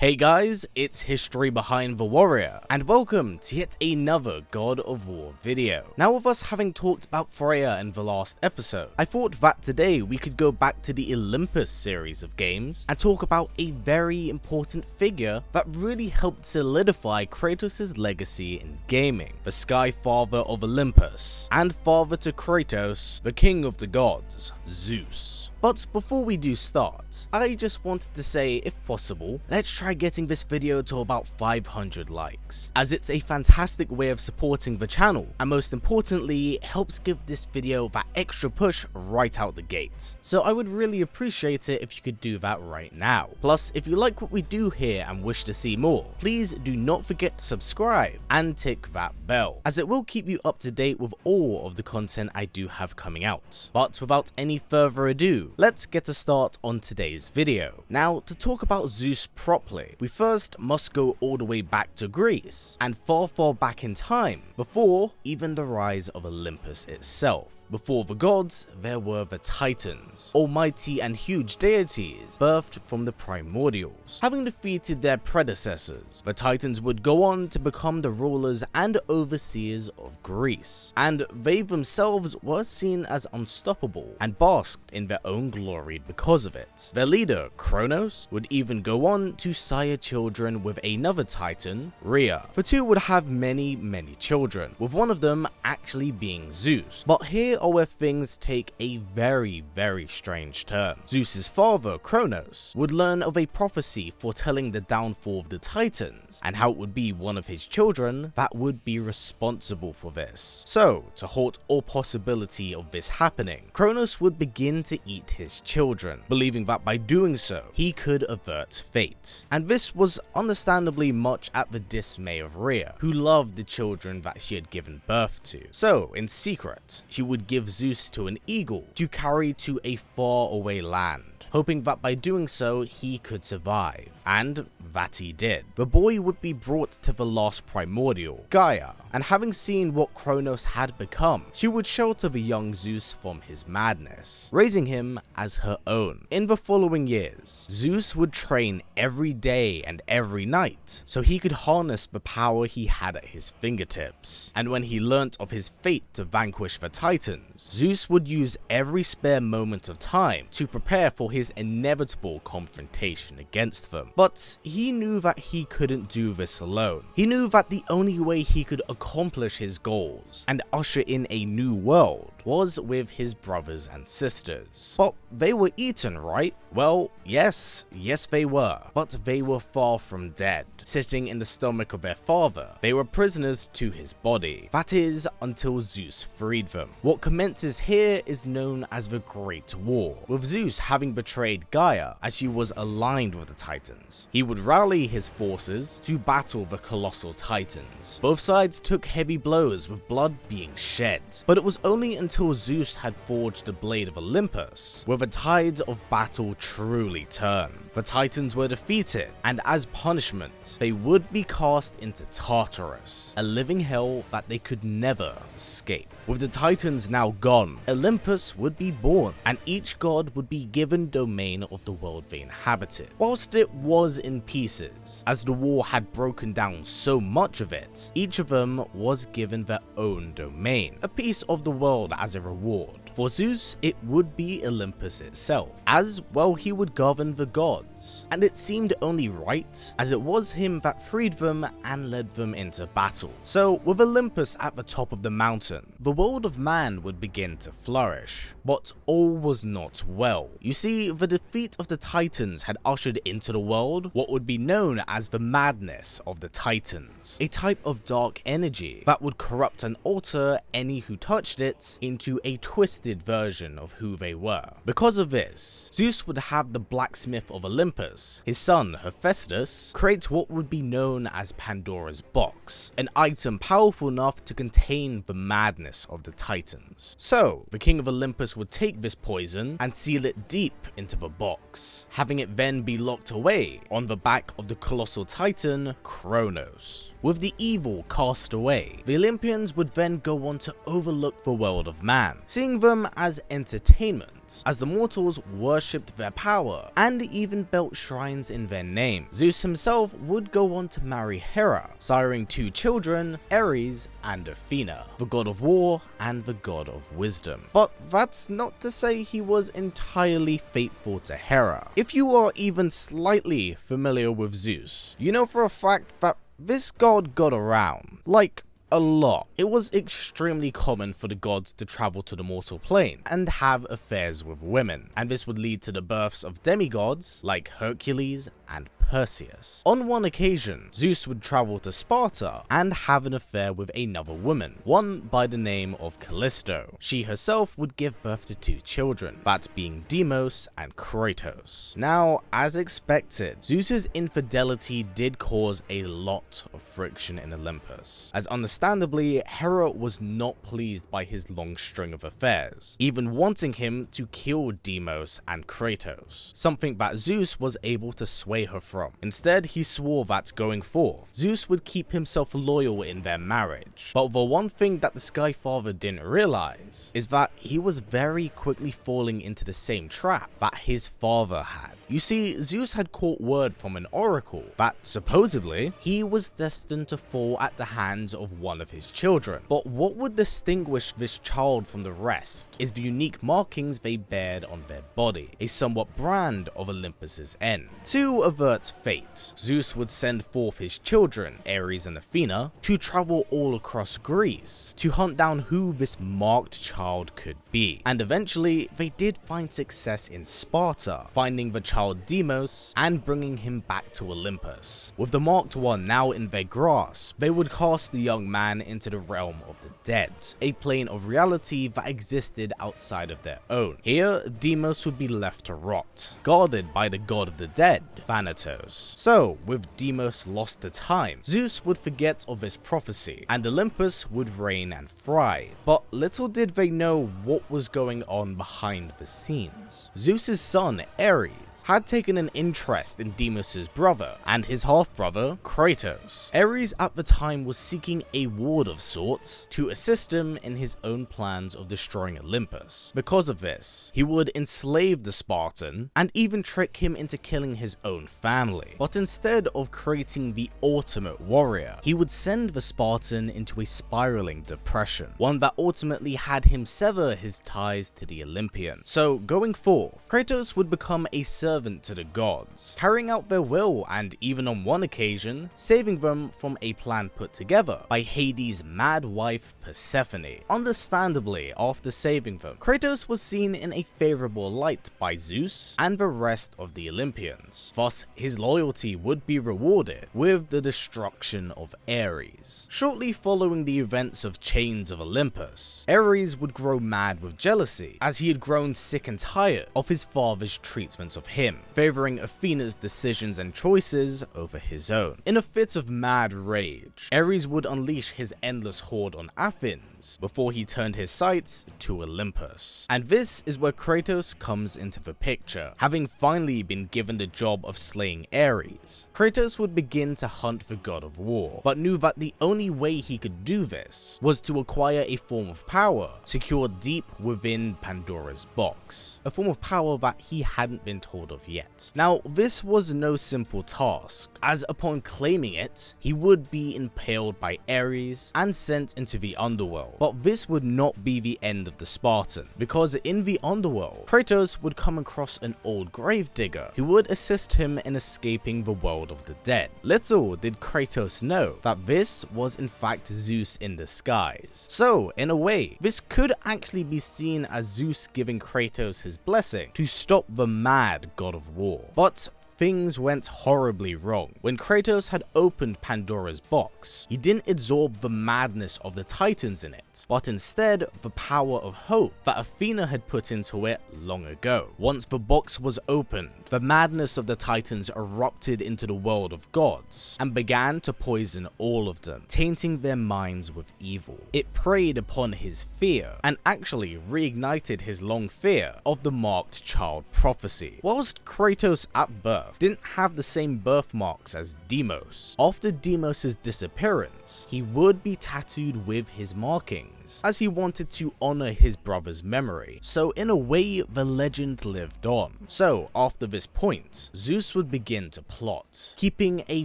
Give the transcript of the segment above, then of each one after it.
Hey guys, it's History Behind the Warrior, and welcome to yet another God of War video. Now, with us having talked about Freya in the last episode, I thought that today we could go back to the Olympus series of games and talk about a very important figure that really helped solidify Kratos' legacy in gaming, the Sky Father of Olympus, and father to Kratos, the king of the gods, Zeus. But before we do start, I just wanted to say, if possible, let's try getting this video to about 500 likes, as it's a fantastic way of supporting the channel, and most importantly, it helps give this video that extra push right out the gate. So I would really appreciate it if you could do that right now. Plus, if you like what we do here and wish to see more, please do not forget to subscribe and tick that bell, as it will keep you up to date with all of the content I do have coming out. But without any further ado, let's get a start on today's video. Now, to talk about Zeus properly, we first must go all the way back to Greece, and far back in time, before even the rise of Olympus itself. Before the gods, there were the Titans, almighty and huge deities birthed from the primordials. Having defeated their predecessors, the Titans would go on to become the rulers and overseers of Greece, and they themselves were seen as unstoppable and basked in their own glory because of it. Their leader, Kronos, would even go on to sire children with another Titan, Rhea. The two would have many children, with one of them actually being Zeus. But here are where things take a very strange turn. Zeus's father, Kronos, would learn of a prophecy foretelling the downfall of the Titans, and how it would be one of his children that would be responsible for this. So, to halt all possibility of this happening, Kronos would begin to eat his children, believing that by doing so, he could avert fate. And this was understandably much at the dismay of Rhea, who loved the children that she had given birth to. So, in secret, she would give Zeus to an eagle to carry to a faraway land, hoping that by doing so he could survive, and that he did. The boy would be brought to the last primordial, Gaia, and having seen what Kronos had become, she would shelter the young Zeus from his madness, raising him as her own. In the following years, Zeus would train every day and every night so he could harness the power he had at his fingertips, and when he learnt of his fate to vanquish the Titans, Zeus would use every spare moment of time to prepare for his inevitable confrontation against them. But he knew that he couldn't do this alone. He knew that the only way he could accomplish his goals and usher in a new world was with his brothers and sisters. But they were eaten, right? Well, yes they were, but they were far from dead. Sitting in the stomach of their father, they were prisoners to his body. That is, until Zeus freed them. What commences here is known as the Great War, with Zeus having betrayed Gaia as she was aligned with the Titans. He would rally his forces to battle the colossal Titans. Both sides took heavy blows, with blood being shed. But it was only until Zeus had forged the blade of Olympus where the tides of battle truly turned. The Titans were defeated, and as punishment, they would be cast into Tartarus, a living hell that they could never escape. With the Titans now gone, Olympus would be born, and each god would be given domain of the world they inhabited. Whilst it was in pieces, as the war had broken down so much of it, each of them was given their own domain, a piece of the world as a reward. For Zeus, it would be Olympus itself, as well he would govern the gods, and it seemed only right, as it was him that freed them and led them into battle. So, with Olympus at the top of the mountain, the world of man would begin to flourish, but all was not well. You see, the defeat of the Titans had ushered into the world what would be known as the madness of the Titans, a type of dark energy that would corrupt and alter any who touched it into a twisted version of who they were. Because of this, Zeus would have the blacksmith of Olympus, his son Hephaestus, create what would be known as Pandoras Box, an item powerful enough to contain the madness of the Titans. So, the king of Olympus would take this poison and seal it deep into the box, having it then be locked away on the back of the colossal Titan, Kronos. With the evil cast away, the Olympians would then go on to overlook the world of man, seeing them them as entertainment, as the mortals worshipped their power and even built shrines in their name. Zeus himself would go on to marry Hera, siring 2 children, Ares and Athena, the god of war and the god of wisdom. But that's not to say he was entirely faithful to Hera. If you are even slightly familiar with Zeus, you know for a fact that this god got around, like, a lot. It was extremely common for the gods to travel to the mortal plane and have affairs with women, and this would lead to the births of demigods like Hercules and Perseus. On one occasion, Zeus would travel to Sparta and have an affair with another woman, one by the name of Callisto. She herself would give birth to 2 children, that being Deimos and Kratos. Now, as expected, Zeus's infidelity did cause a lot of friction in Olympus, as understandably, Hera was not pleased by his long string of affairs, even wanting him to kill Deimos and Kratos, something that Zeus was able to sway her from. Instead, he swore that going forth, Zeus would keep himself loyal in their marriage. But the one thing that the Sky Father didn't realize is that he was very quickly falling into the same trap that his father had. You see, Zeus had caught word from an oracle that supposedly he was destined to fall at the hands of one of his children. But what would distinguish this child from the rest is the unique markings they bared on their body, a somewhat brand of Olympus's end. To avert fate, Zeus would send forth his children, Ares and Athena, to travel all across Greece to hunt down who this marked child could be. And eventually, they did find success in Sparta, finding the child Deimos and bringing him back to Olympus. With the marked one now in their grasp, they would cast the young man into the realm of the dead, a plane of reality that existed outside of their own. Here, Deimos would be left to rot, guarded by the god of the dead, Thanatos. So, with Deimos lost to time, Zeus would forget of this prophecy, and Olympus would reign and thrive. But little did they know what was going on behind the scenes. Zeus's son, Ares, had taken an interest in Deimos' brother and his half-brother, Kratos. Ares at the time was seeking a ward of sorts to assist him in his own plans of destroying Olympus. Because of this, he would enslave the Spartan and even trick him into killing his own family. But instead of creating the ultimate warrior, he would send the Spartan into a spiraling depression, one that ultimately had him sever his ties to the Olympian. So going forth, Kratos would become a servant to the gods, carrying out their will and even on one occasion, saving them from a plan put together by Hades' mad wife Persephone. Understandably, after saving them, Kratos was seen in a favorable light by Zeus and the rest of the Olympians. Thus, his loyalty would be rewarded with the destruction of Ares. Shortly following the events of Chains of Olympus, Ares would grow mad with jealousy as he had grown sick and tired of his father's treatment of him, favoring Athena's decisions and choices over his own. In a fit of mad rage, Ares would unleash his endless horde on Athens before he turned his sights to Olympus. And this is where Kratos comes into the picture. Having finally been given the job of slaying Ares, Kratos would begin to hunt the god of war, but knew that the only way he could do this was to acquire a form of power secured deep within Pandora's Box, a form of power that he hadn't been told of yet. Now, this was no simple task, as upon claiming it, he would be impaled by Ares and sent into the underworld. But this would not be the end of the Spartan, because in the underworld, Kratos would come across an old gravedigger who would assist him in escaping the world of the dead. Little did Kratos know that this was in fact Zeus in disguise. So, in a way, this could actually be seen as Zeus giving Kratos his blessing to stop the mad god of war. But things went horribly wrong. When Kratos had opened Pandora's Box, he didn't absorb the madness of the Titans in it, but instead the power of hope that Athena had put into it long ago. Once the box was opened, the madness of the Titans erupted into the world of gods and began to poison all of them, tainting their minds with evil. It preyed upon his fear and actually reignited his long fear of the marked child prophecy. Whilst Kratos at birth didn't have the same birthmarks as Deimos, after Deimos' disappearance, he would be tattooed with his markings days, as he wanted to honor his brother's memory. So in a way, the legend lived on. So after this point, Zeus would begin to plot, keeping a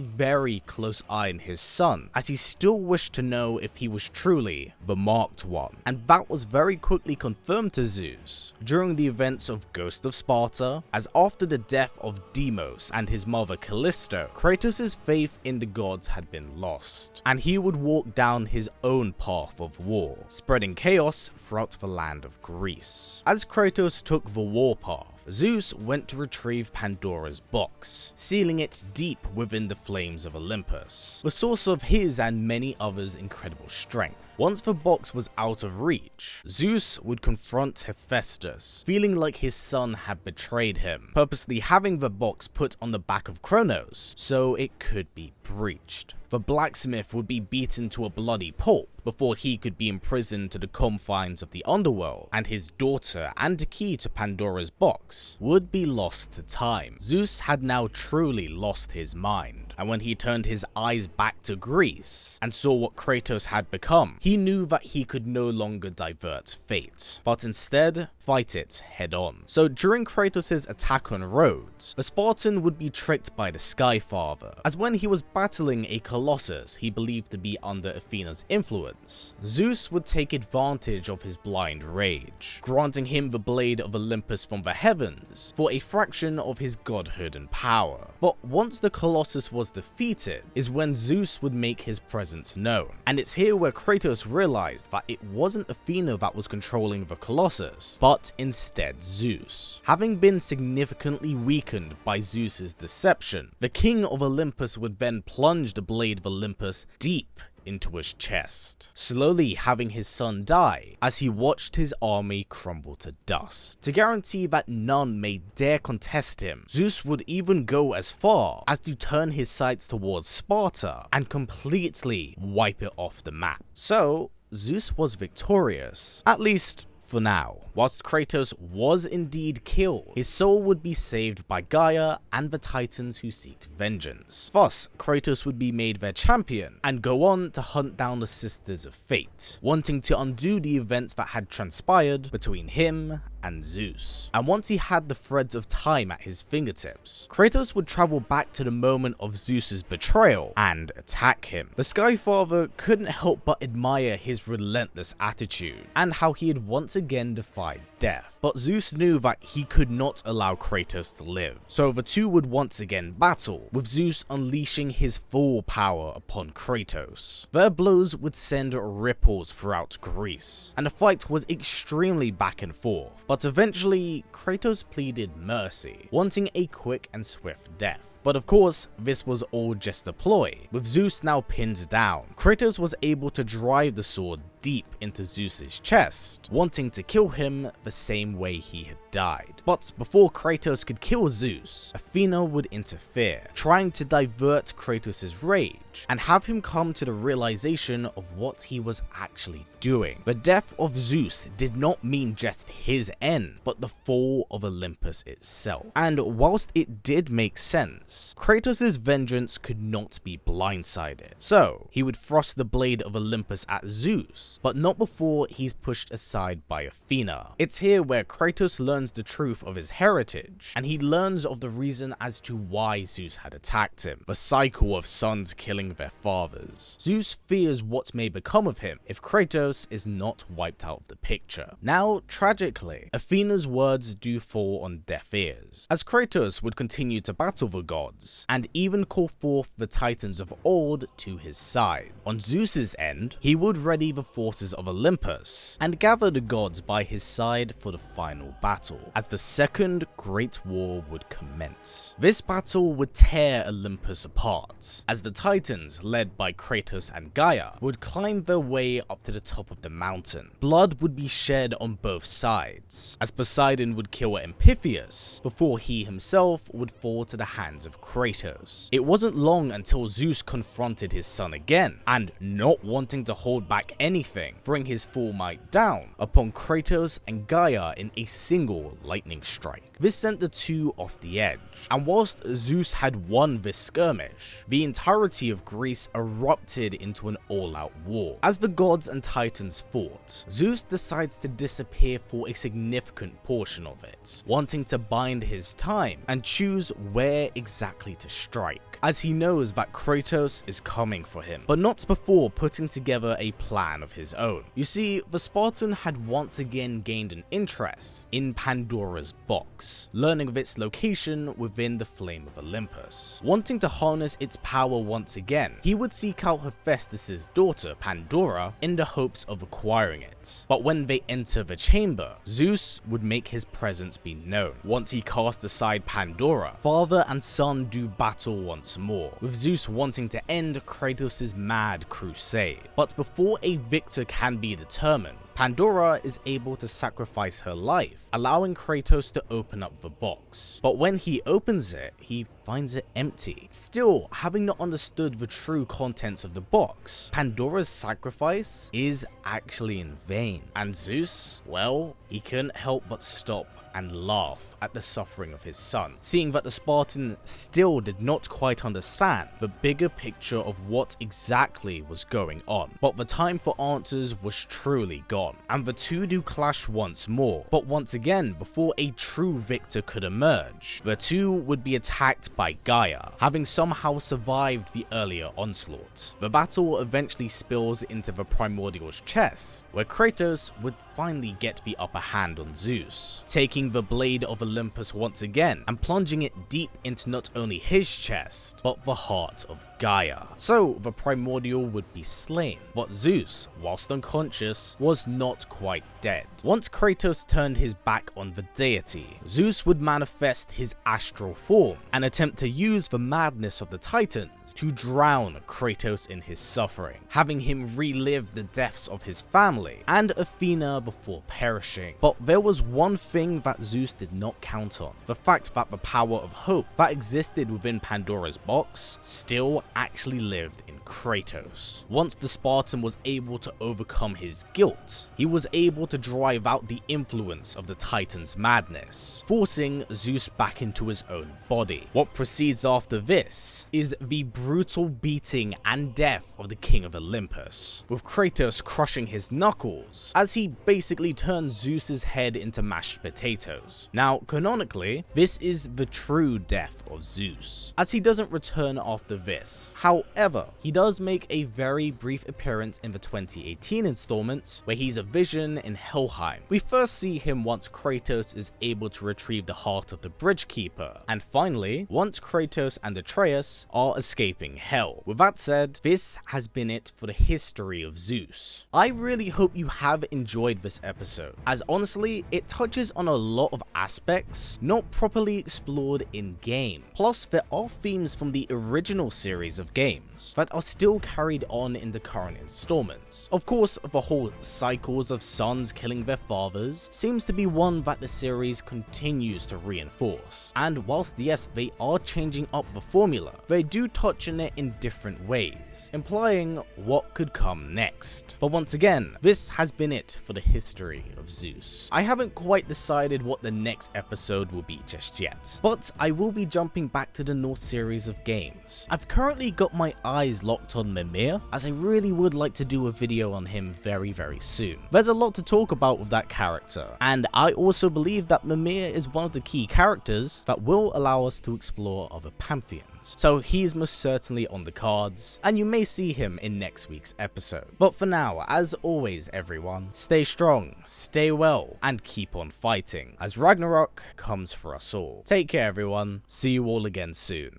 very close eye on his son, as he still wished to know if he was truly the Marked One. And that was very quickly confirmed to Zeus during the events of Ghost of Sparta, as after the death of Deimos and his mother Callisto, Kratos' faith in the gods had been lost, and he would walk down his own path of war, spreading chaos throughout the land of Greece. As Kratos took the war path, Zeus went to retrieve Pandora's Box, sealing it deep within the flames of Olympus, the source of his and many others' incredible strength. Once the box was out of reach, Zeus would confront Hephaestus, feeling like his son had betrayed him, purposely having the box put on the back of Kronos so it could be breached. The blacksmith would be beaten to a bloody pulp before he could be imprisoned to the confines of the underworld, and his daughter and the key to Pandora's Box would be lost to time. Zeus had now truly lost his mind, and when he turned his eyes back to Greece and saw what Kratos had become, he knew that he could no longer divert fate, but instead fight it head on. So during Kratos' attack on Rhodes, the Spartan would be tricked by the Sky Father, as when he was battling a colossus he believed to be under Athena's influence, Zeus would take advantage of his blind rage, granting him the blade of Olympus from the heavens for a fraction of his godhood and power. But once the colossus was defeated is when Zeus would make his presence known, and it's here where Kratos realized that it wasn't Athena that was controlling the colossus, but instead Zeus. Having been significantly weakened by Zeus's deception, the king of Olympus would then plunge the blade of Olympus deep into his chest, slowly having his son die as he watched his army crumble to dust. To guarantee that none may dare contest him, Zeus would even go as far as to turn his sights towards Sparta and completely wipe it off the map. So Zeus was victorious, at least for now. Whilst Kratos was indeed killed, his soul would be saved by Gaia and the Titans who seeked vengeance. Thus, Kratos would be made their champion and go on to hunt down the Sisters of Fate, wanting to undo the events that had transpired between him and Zeus. And once he had the threads of time at his fingertips, Kratos would travel back to the moment of Zeus's betrayal and attack him. The Sky Father couldn't help but admire his relentless attitude and how he had once again defied death. But Zeus knew that he could not allow Kratos to live, so the two would once again battle, with Zeus unleashing his full power upon Kratos. Their blows would send ripples throughout Greece, and the fight was extremely back and forth, but eventually Kratos pleaded mercy, wanting a quick and swift death. But of course, this was all just a ploy. With Zeus now pinned down, Kratos was able to drive the sword deep into Zeus's chest, wanting to kill him the same way he had died. But before Kratos could kill Zeus, Athena would interfere, trying to divert Kratos' rage and have him come to the realization of what he was actually doing. The death of Zeus did not mean just his end, but the fall of Olympus itself. And whilst it did make sense, Kratos' vengeance could not be blindsided. So he would thrust the blade of Olympus at Zeus, but not before he's pushed aside by Athena. It's here where Kratos learns the truth of his heritage, and he learns of the reason as to why Zeus had attacked him, the cycle of sons killing their fathers. Zeus fears what may become of him if Kratos is not wiped out of the picture. Now, tragically, Athena's words do fall on deaf ears, as Kratos would continue to battle the gods, and even call forth the Titans of old to his side. On Zeus's end, he would ready the forces of Olympus, and gather the gods by his side for the final battle, as the second Great War would commence. This battle would tear Olympus apart, as the Titans, led by Kratos and Gaia, would climb their way up to the top of the mountain. Blood would be shed on both sides, as Poseidon would kill Amphitheus, before he himself would fall to the hands of Kratos. It wasn't long until Zeus confronted his son again, and not wanting to hold back anything, anything, bring his full might down upon Kratos and Gaia in a single lightning strike. This sent the two off the edge, and whilst Zeus had won this skirmish, the entirety of Greece erupted into an all-out war. As the gods and titans fought, Zeus decides to disappear for a significant portion of it, wanting to bide his time and choose where exactly to strike, as he knows that Kratos is coming for him, but not before putting together a plan of his own. You see, the Spartan had once again gained an interest in Pandora's Box, learning of its location within the flame of Olympus. Wanting to harness its power once again, he would seek out Hephaestus' daughter Pandora in the hopes of acquiring it. But when they enter the chamber, Zeus would make his presence be known. Once he cast aside Pandora, father and son do battle once more, with Zeus wanting to end Kratos' mad crusade. But before a victor can be determined, Pandora is able to sacrifice her life, allowing Kratos to open up the box. But when he opens it, he finds it empty. Still, having not understood the true contents of the box, Pandora's sacrifice is actually in vain. And Zeus, well, he couldn't help but stop and laugh at the suffering of his son, seeing that the Spartan still did not quite understand the bigger picture of what exactly was going on. But the time for answers was truly gone, and the two do clash once more. But once again, before a true victor could emerge, the two would be attacked by Gaia, having somehow survived the earlier onslaught. The battle eventually spills into the Primordial's chest, where Kratos would finally get the upper hand on Zeus, taking the blade of Olympus once again and plunging it deep into not only his chest, but the heart of Gaia. So the Primordial would be slain, but Zeus, whilst unconscious, was not quite dead. Once Kratos turned his back on the deity, Zeus would manifest his astral form and attempt to use the madness of the Titans to drown Kratos in his suffering, having him relive the deaths of his family and Athena before perishing. But there was one thing that Zeus did not count on: the fact that the power of hope that existed within Pandora's Box still actually lived in Kratos. Once the Spartan was able to overcome his guilt, he was able to drive out the influence of the Titan's madness, forcing Zeus back into his own body. What proceeds after this is the brutal beating and death of the King of Olympus, with Kratos crushing his knuckles as he basically turns Zeus's head into mashed potatoes. Now, canonically, this is the true death of Zeus, as he doesn't return after this. However, he does make a very brief appearance in the 2018 installment, where he's a vision in Helheim. We first see him once Kratos is able to retrieve the heart of the Bridgekeeper, and finally, once Kratos and Atreus are escaping Hell. With that said, this has been it for the history of Zeus. I really hope you have enjoyed this episode, as honestly, it touches on a lot of aspects not properly explored in game. Plus, there are themes from the original series of games that are still carried on in the current installments. Of course, the whole cycles of sons killing their fathers seems to be one that the series continues to reinforce, and whilst yes, they are changing up the formula, they do touch on it in different ways, implying what could come next. But once again, this has been it for the history of Zeus. I haven't quite decided what the next episode will be just yet, but I will be jumping back to the Norse series of games. I've currently got my eyes locked on Mimir, as I really would like to do a video on him very soon. There's a lot to talk about with that character, and I also believe that Mimir is one of the key characters that will allow us to explore other pantheons. So he's most certainly on the cards, and you may see him in next week's episode. But for now, as always everyone, stay strong, stay well, and keep on fighting, as Ragnarok comes for us all. Take care everyone, see you all again soon.